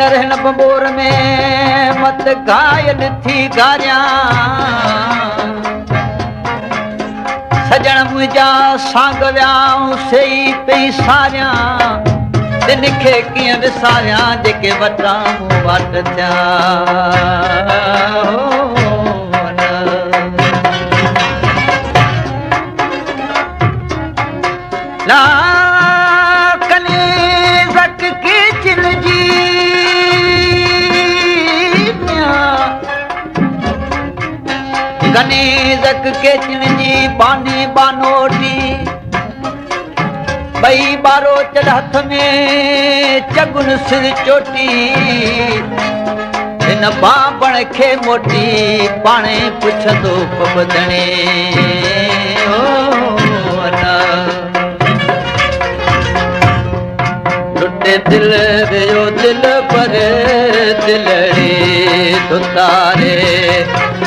न रहन बंबोर में मत घायल थी गारियां सजण मुंहिंजा सांग वियाऊं सही पई सारियां दिन खे कीअं विसारियां जेके वटां मूं वट थिया ला कनीज़क की चिलजी कनीज़क के चिलजी बानी बानोटी बई बारो चल हथ में चगुन सिर चोटी हिन बाबण खे मोटी पाणे पुछंदो पबदणे लुटे दिल वियो दिल पर दिलड़ी तुतारे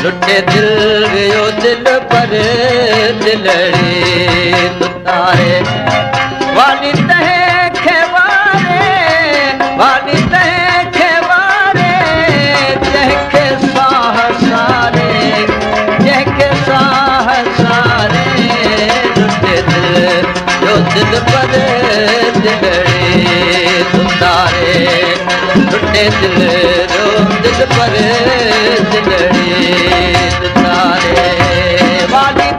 लुटे दिल वियो दिल पर दिलड़ी तुतारे वाली तहे खेवारे वाली तहे खेवारे जहके साह सारे जहके साह सारे लुटे दिल जो दिल पर दिलड़ी तुतारे लुटे दिल जो दिल पर दिलड़ी तुतारे वाली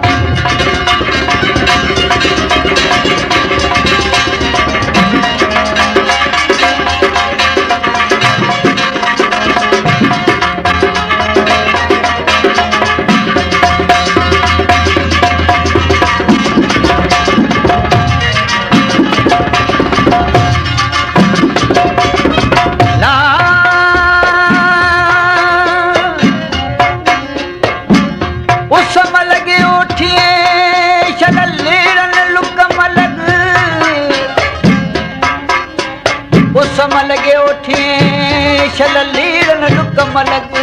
लगे उठिए शल लीरन लुक मलक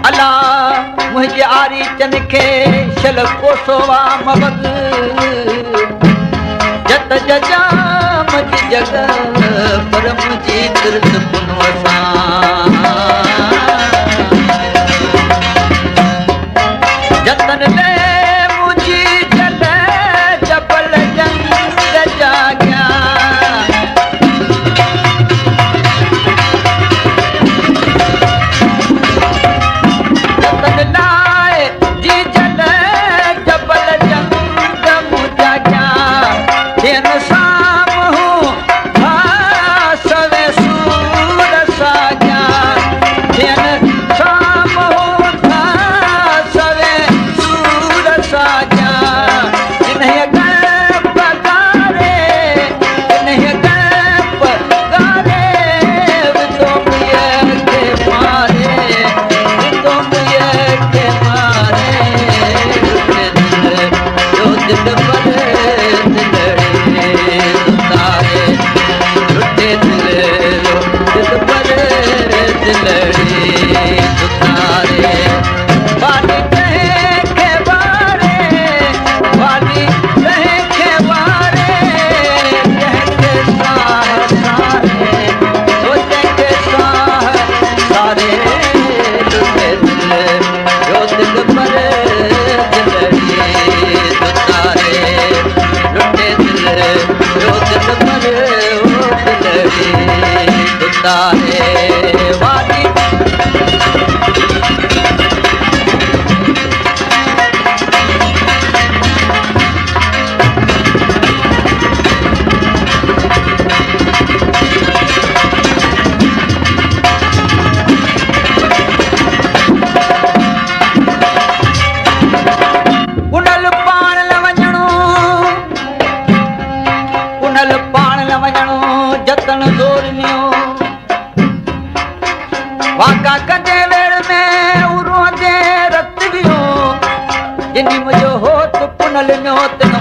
अला मुझे आरी चन के शल कोसोवा मबग जत जजा मज जग पर मुझी तिरत पुनवसा जतन ले मुझी जल जबल जंग जाग्या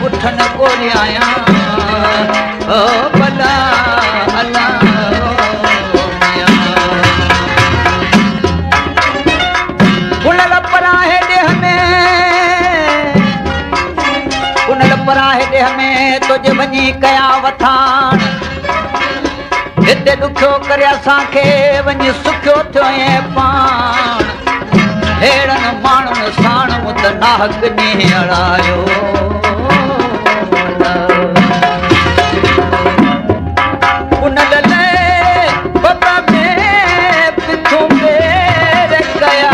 उठन को आया ओ भला अल्लाह कुनल पराहे देह में तुझ वञी कया वठान जिते ॾुखियो करे असांखे वञी सुखियो थियो ऐं पाण अहिड़नि माण्हुनि साण मूं त नाहक ॾींहुं अड़ायो उन लाइ बाबा में पिथूं पेर कया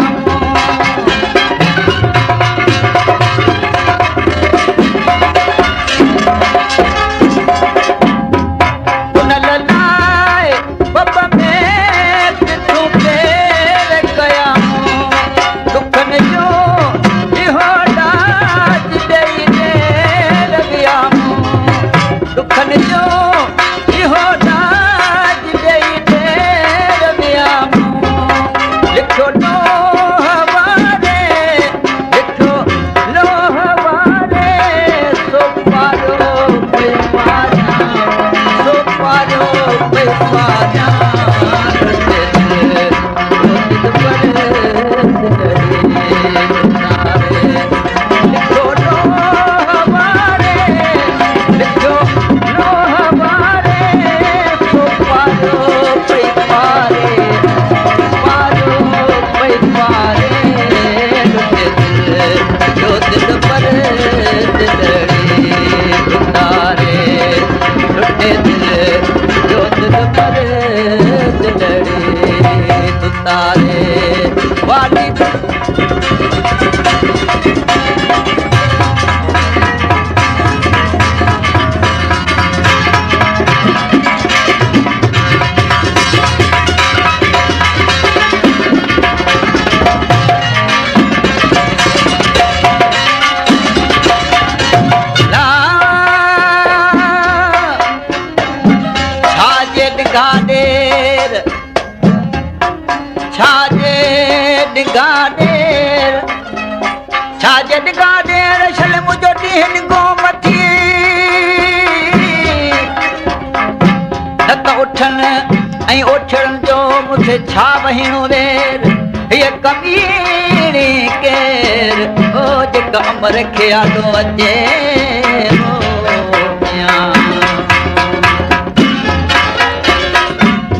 ऐं ओठड़नि जो मूंखे छा वहिणो वेर हीअ कमीणी केर हो जेका अमर खे आॾो अचे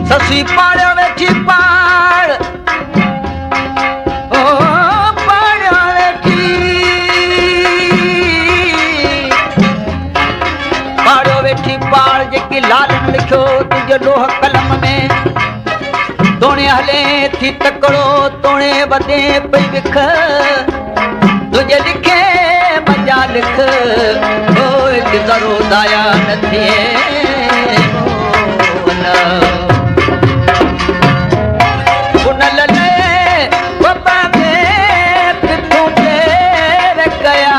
ससी पाड़ियो वेठी पाड़ पाड़ियो वेठी पाड़ियो वेठी पाड़ जेकी लालनि लिखियो तुंहिंजो लोह कलम में तोणे हले थी तकड़ो तोणे बदे पई विख तुझे लिखे मजा लिख ओ हिकु ज़रो दाया न थिए उन लले बाबा में पिथूं पेर कया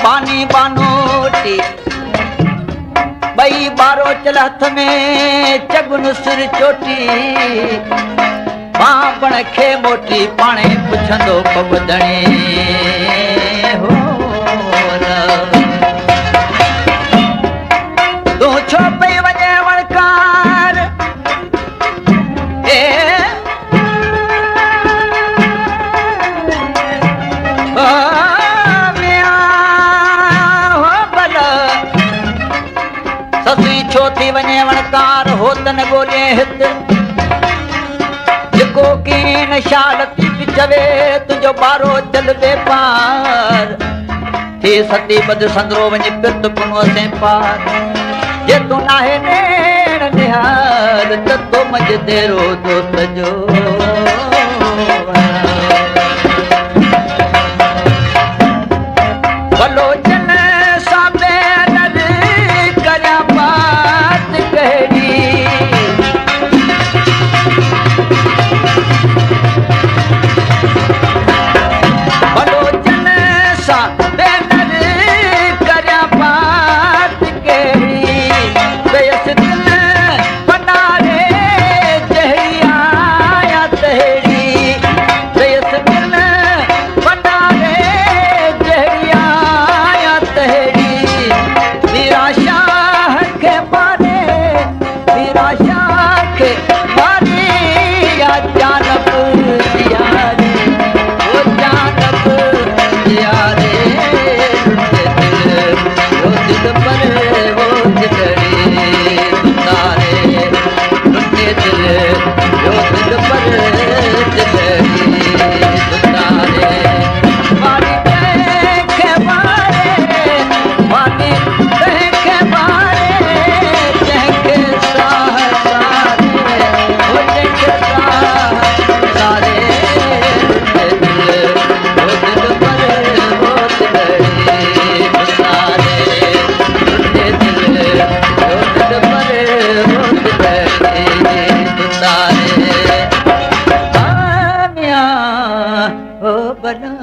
बानी बानोटी बई बारो चल हथ में चगुन सिर चोटी बापण खे मोटी पाणे पुछंदो पबदणे हो तूं छो पई वञे वणकार निकिरी वञे वणकार हो तन ॻोल्हे हित जेको कीन शाल थी चवे तुंहिंजो ॿारो चल बे पार थी सती बद संदरो वञी पित पुनो से पार जे तूं नाहे नेण निहाल त तो मज तेरो दोस्त जो भलो चल साबे नद करिया बात कहिड़ी भलो चल साबे नद करिया बात कहिड़ी बेस दिल बनारे जहिड़ी आया तहिड़ी बेस दिल बनारे जहिड़ी आया तहिड़ी निराशा के मारे निराशा के मारे या जानब दिया रे वो जानब दिया रे वो दिल पर वो दिलड़ी तारे लुटे दिल वो दिल पर दिलड़ी तारे मारी के मारे मानी के मारे जहके साह सारे हो जहके साह सारे लुटे दिल वो दिल पर वो दिलड़ी तारे लुटे दिल वो दिल पर वो दिलड़ी तारे आमिया ओ बना